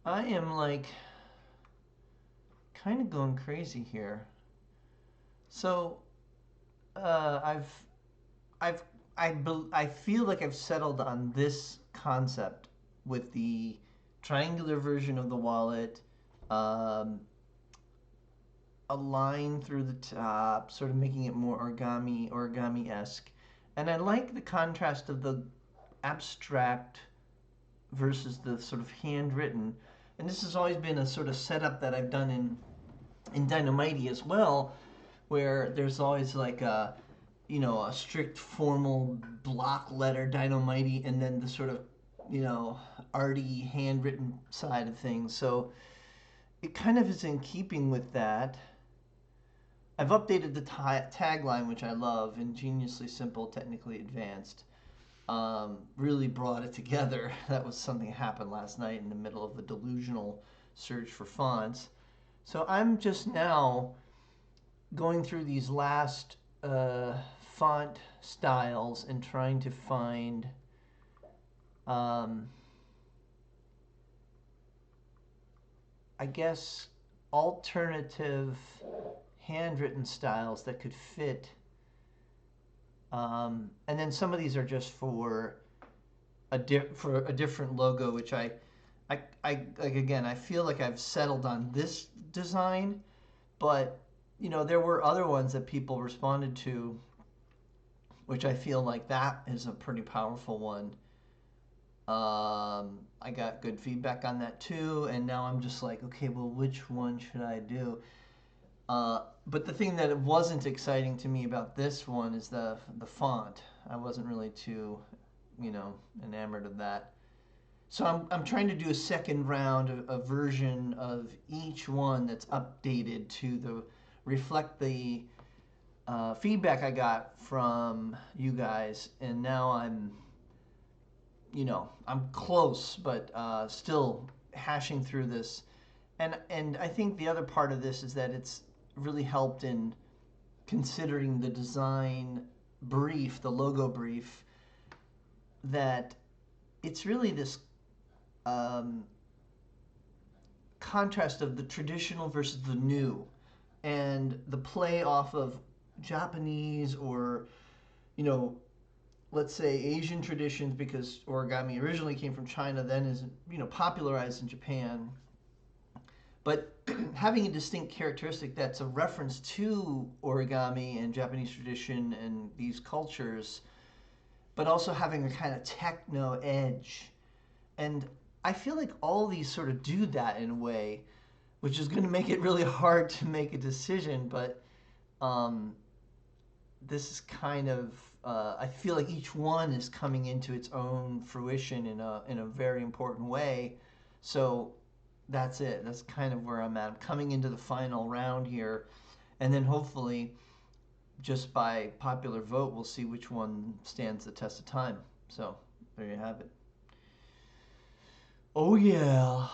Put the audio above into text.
I am like kind of going crazy here. So I've I've I feel like I've settled on this concept with the triangular version of the wallet, um, a line through the top, sort of making it more origami-esque. And I like the contrast of the abstract versus the sort of handwritten. And this has always been a sort of setup that I've done in DYNOMIGHTY as well, where there's always like a strict formal block letter DYNOMIGHTY, and then the sort of arty handwritten side of things. So it kind of is in keeping with that. I've updated the tagline, which I love: ingeniously simple, technically advanced. Really brought it together. That was something that happened last night in the middle of a delusional search for fonts. So I'm just now going through these last font styles and trying to find um, I guess alternative handwritten styles that could fit. And then some of these are just for for a different logo, which I like. Again, I feel like I've settled on this design, but there were other ones that people responded to, which I feel like that is a pretty powerful one. I got good feedback on that too, and now I'm just like, okay, well, which one should I do? But the thing that wasn't exciting to me about this one is the font. I wasn't really too, enamored of that. So I'm trying to do a second round, a version of each one that's updated to reflect the feedback I got from you guys, and now I'm close, but still hashing through this. And I think the other part of this is that it's really helped in considering the design brief, the logo brief, that it's really this um, contrast of the traditional versus the new, and the play off of Japanese or you know let's say Asian traditions, because origami originally came from China, then is popularized in Japan, but having a distinct characteristic that's a reference to origami and Japanese tradition and these cultures, but also having a kind of techno edge. And I feel like all these sort of do that in a way, which is going to make it really hard to make a decision. But um, this is kind of I feel like each one is coming into its own fruition in a very important way. So that's it. That's kind of where I'm at. I'm coming into the final round here, and then hopefully, just by popular vote, we'll see which one stands the test of time. So there you have it. Oh yeah.